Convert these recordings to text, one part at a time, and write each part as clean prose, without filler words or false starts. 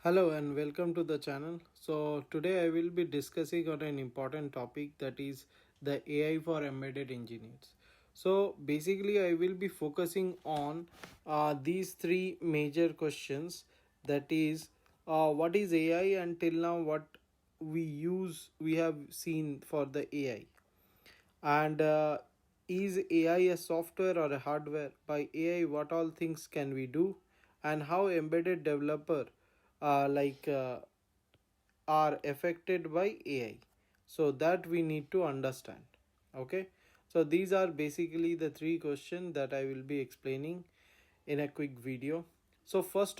Hello and welcome to the channel. So today I will be discussing on an important topic, that is the AI for embedded engineers. So basically I will be focusing on these three major questions, that is what is AI until now, what we have seen for the AI, and is AI a software or a hardware? By AI, what all things can we do? And how embedded developer like are affected by AI? So that we need to understand. Okay. So these are basically the three questions that I will be explaining in a quick video. So first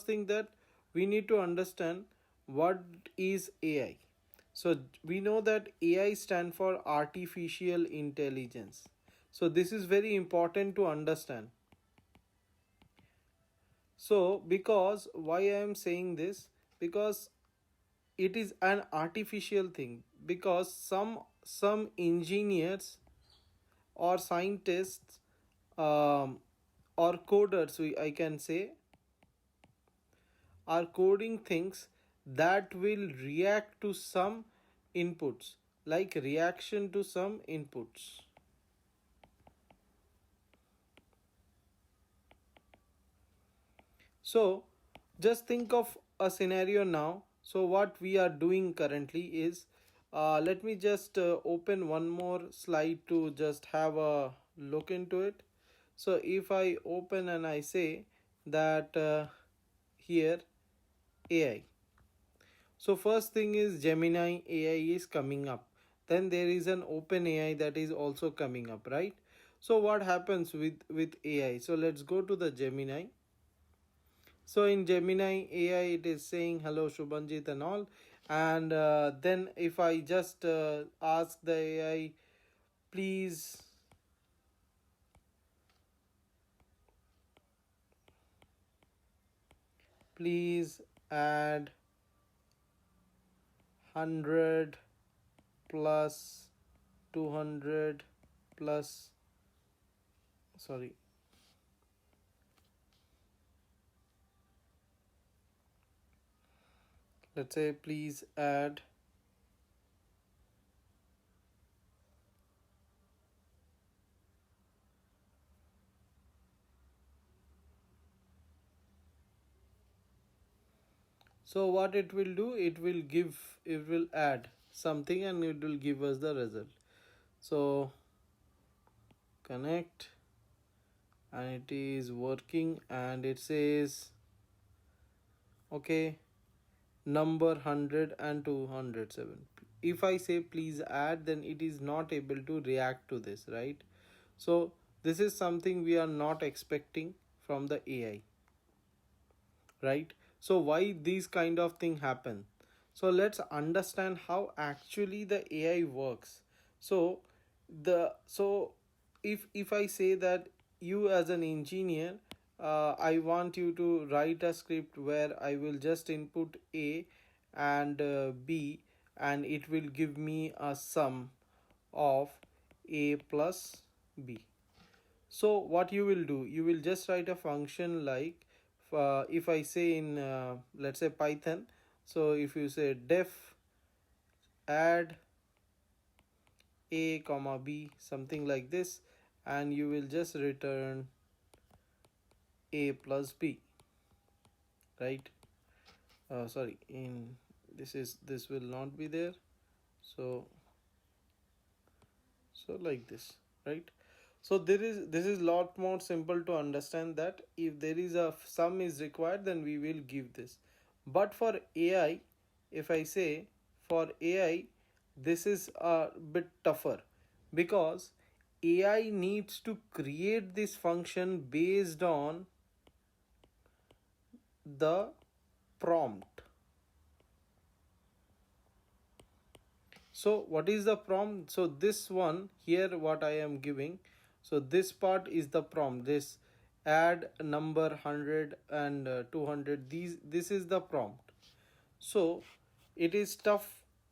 thing, that we need to understand what is AI. So we know that AI stand for artificial intelligence. So this is very important to understand. So because why I am saying this, because it is an artificial thing, because some engineers or scientists, or coders, I can say, are coding things that will react to some inputs, like reaction to some inputs. So just think of a scenario now. So what we are doing currently is, let me just open one more slide to just have a look into it. So if I open and I say that here AI. So first thing is Gemini AI is coming up. Then there is an Open AI that is also coming up, right? So what happens with AI? So let's go to the Gemini. So in Gemini AI, it is saying hello Shubhanjit and all. And then if I just ask the AI, please please add 100 plus 200 plus, sorry, let's say please add so what it will do, it will add something and it will give us the result. So connect, and it is working, and it says okay, number 100 and 207. If I say please add, then it is not able to react to this, right? So this is something we are not expecting from the AI, right? So why these kind of thing happen? So let's understand how actually the AI works. So if I say that you as an engineer, I want you to write a script where I will just input A and B, and it will give me a sum of A plus B. So what you will do, you will just write a function like, if I say in let's say Python, so if you say def add A comma B, something like this, and you will just return A plus B, right? Sorry, in this will not be there. So like this, right? So this is lot more simple to understand, that if there is a sum is required, then we will give this. But for AI, if I say for AI, this is a bit tougher, because AI needs to create this function based on the prompt. So what is the prompt? So this one here, what I am giving, so this part is the prompt, this add number 100 and 200, this is the prompt. So it is tough,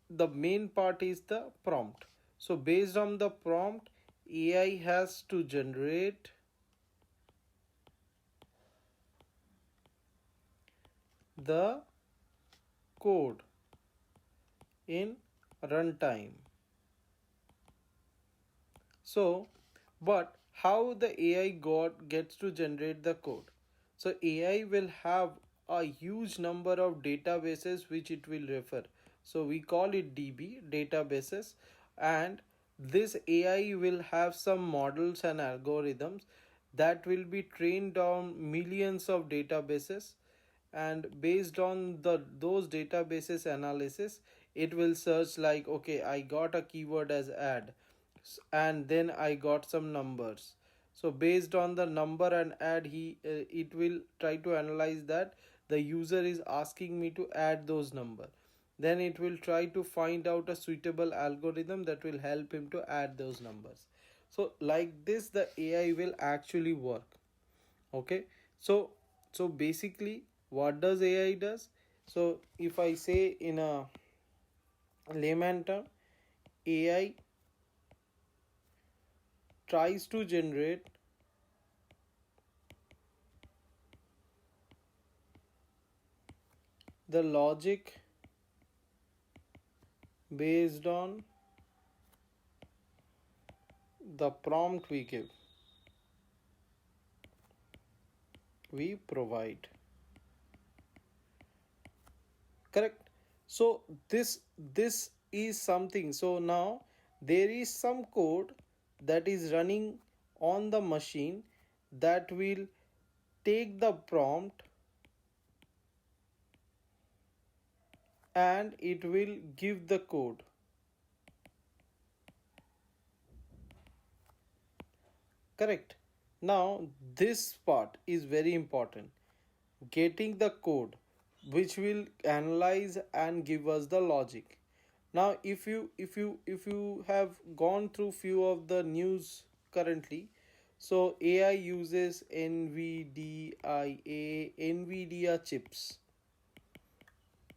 the main part is the prompt. So based on the prompt, AI has to generate the code in runtime. So, but how the AI gets to generate the code? So AI will have a huge number of databases which it will refer. So we call it DB, databases, and this AI will have some models and algorithms that will be trained on millions of databases, and based on those databases analysis it will search like, okay, I got a keyword as ad, and then I got some numbers. So based on the number and ad, it will try to analyze that the user is asking me to add those number. Then it will try to find out a suitable algorithm that will help him to add those numbers. So like this the AI will actually work. Okay. So basically what does AI does? So if I say in a layman term, AI tries to generate the logic based on the prompt we provide. Correct. So this is something. So now there is some code that is running on the machine that will take the prompt and it will give the code. Correct. Now this part is very important, getting the code which will analyze and give us the logic. Now if you have gone through few of the news currently, so AI uses NVIDIA chips,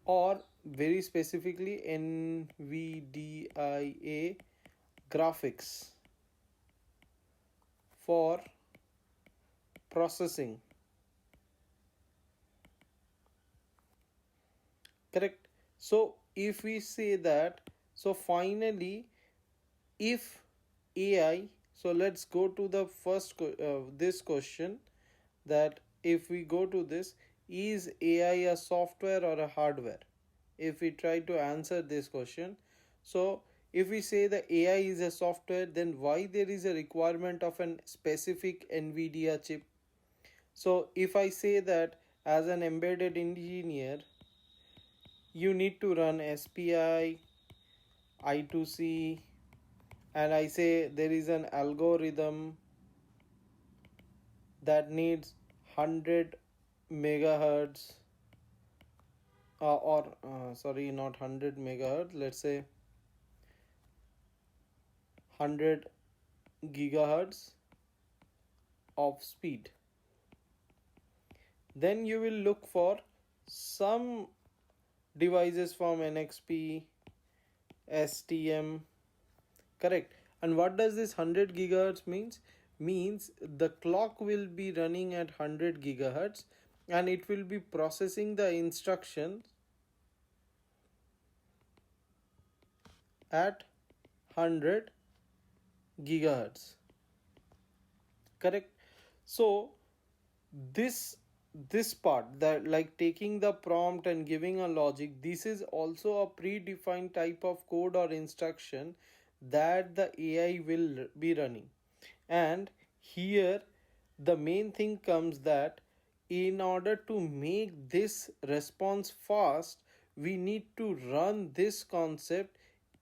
or very specifically NVIDIA graphics for processing. Correct. So if we say that, so finally if AI, so let's go to the this question, that if we go to this, is AI a software or a hardware? If we try to answer this question, so if we say the AI is a software, then why there is a requirement of an specific NVIDIA chip? So if I say that as an embedded engineer, you need to run SPI, I2C, and I say there is an algorithm that needs 100 megahertz, or sorry, not 100 megahertz, let's say 100 gigahertz of speed. Then you will look for some devices from NXP, STM. Correct. And what does this 100 gigahertz means? Means the clock will be running at 100 gigahertz and it will be processing the instructions at 100 gigahertz. Correct. So this this part, that like taking the prompt and giving a logic, this is also a predefined type of code or instruction that the AI will be running. And here the main thing comes that in order to make this response fast, we need to run this concept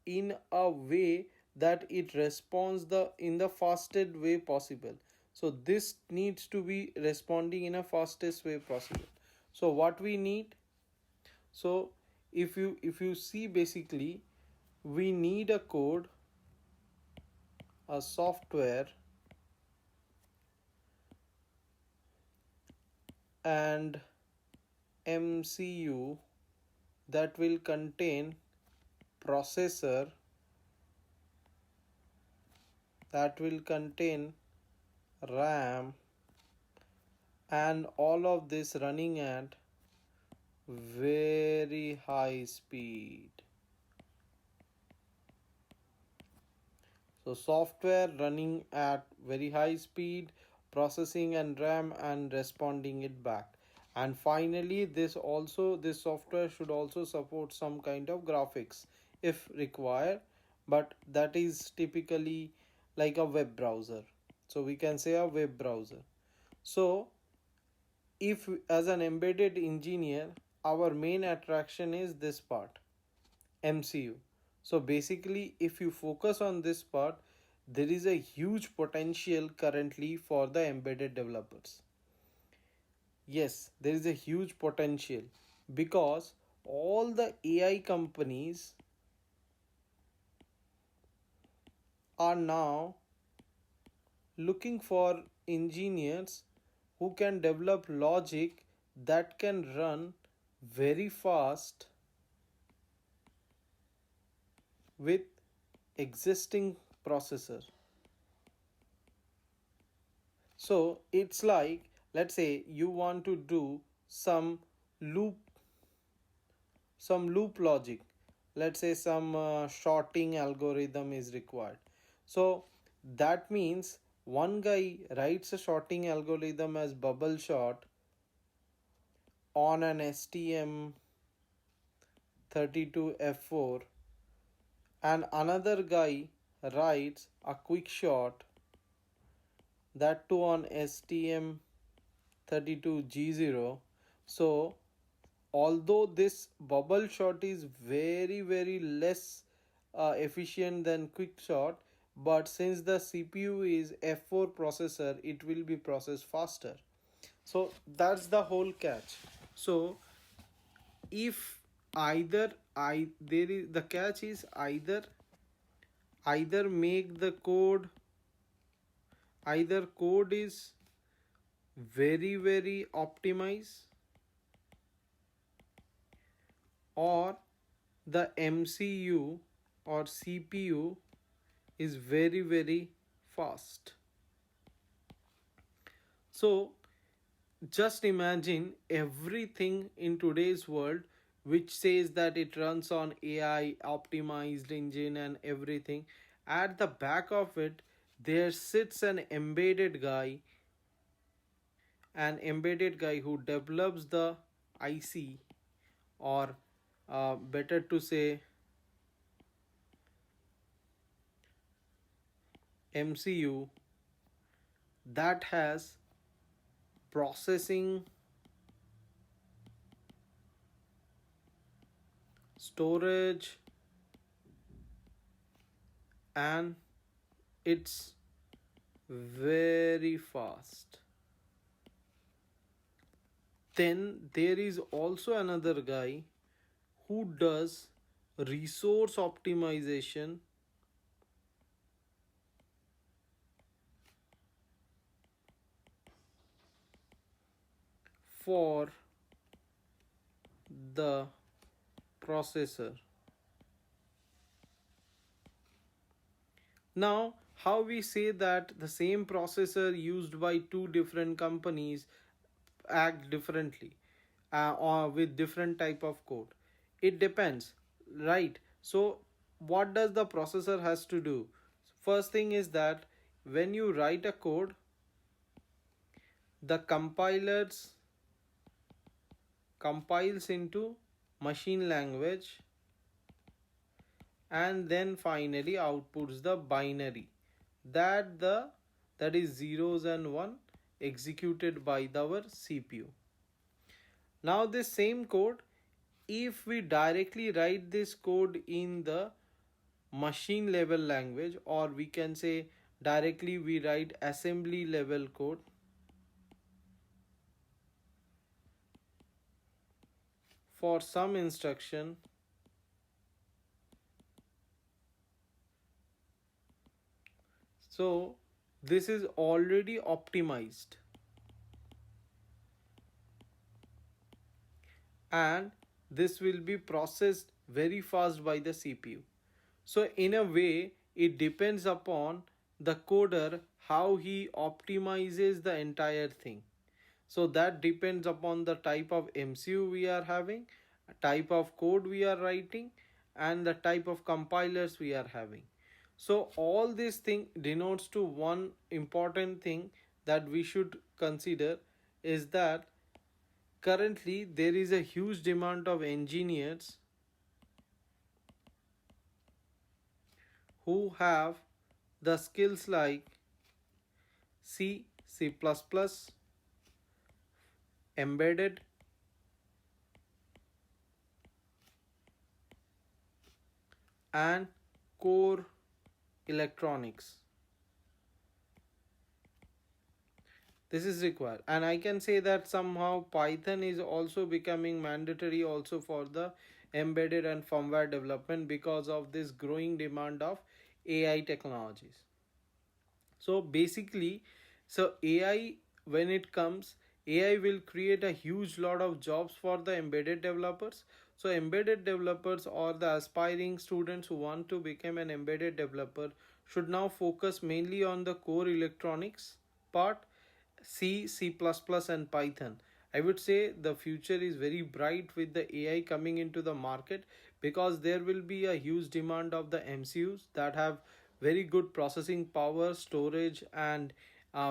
in a way that it responds the in the fastest way possible. So this needs to be responding in a fastest way possible. So what we need, so if you see, basically we need a code, a software, and MCU that will contain processor, that will contain RAM, and all of this running at very high speed. So software running at very high speed, processing and RAM and responding it back. And finally, this software should also support some kind of graphics if required, but that is typically like a web browser. So we can say a web browser. So if as an embedded engineer, our main attraction is this part, MCU. So basically, if you focus on this part, there is a huge potential currently for the embedded developers. Yes, there is a huge potential because all the AI companies are now looking for engineers who can develop logic that can run very fast with existing processor. So it's like, let's say you want to do loop some loop logic. Let's say some shorting algorithm is required. So that means one guy writes a shorting algorithm as bubble short on an STM32F4, and another guy writes a quick short, that too on STM32G0. So although this bubble shot is very less efficient than quick shot, but since the CPU is F4 processor, it will be processed faster. So that's the whole catch. So if either I there is the catch is either make the code, either code is very optimized, or the MCU or CPU is very fast. So just imagine everything in today's world which says that it runs on AI optimized engine and everything. At the back of it, there sits an embedded guy who develops the IC, or better to say MCU, that has processing, storage, and it's very fast. Then there is also another guy who does resource optimization for the processor. Now, how we say that the same processor used by two different companies act differently, or with different type of code? It depends, right? So what does the processor has to do? First thing is that when you write a code, the compiles into machine language, and then finally outputs the binary, that is zeros and one, executed by our CPU. Now this same code, if we directly write this code in the machine level language, or we can say directly we write assembly level code for some instruction, so this is already optimized and this will be processed very fast by the CPU. So in a way, it depends upon the coder how he optimizes the entire thing. So that depends upon the type of MCU we are having, type of code we are writing, and the type of compilers we are having. So all this thing denotes to one important thing that we should consider, is that currently there is a huge demand of engineers who have the skills like C, C++, embedded, and core electronics. This is required, and I can say that somehow Python is also becoming mandatory also for the embedded and firmware development because of this growing demand of AI technologies. So basically, so AI, when it comes, AI will create a huge lot of jobs for the embedded developers. So embedded developers or the aspiring students who want to become an embedded developer should now focus mainly on the core electronics part, C, C++, and Python. I would say the future is very bright with the AI coming into the market, because there will be a huge demand of the MCUs that have very good processing power, storage, and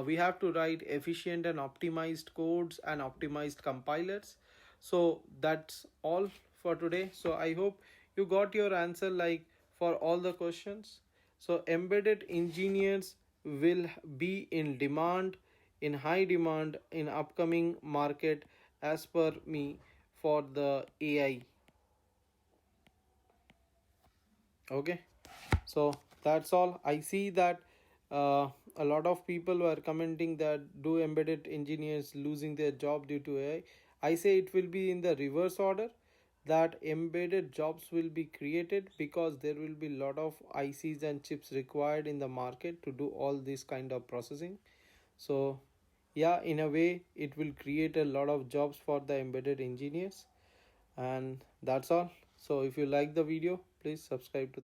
we have to write efficient and optimized codes and optimized compilers. So that's all for today. So I hope you got your answer like for all the questions. So embedded engineers will be in demand, in high demand in upcoming market, as per me, for the AI. Okay, so that's all. I see that a lot of people were commenting that do embedded engineers losing their job due to AI. I say it will be in the reverse order, that embedded jobs will be created because there will be a lot of ICs and chips required in the market to do all this kind of processing. So yeah, in a way it will create a lot of jobs for the embedded engineers. And that's all. So if you like the video, please subscribe to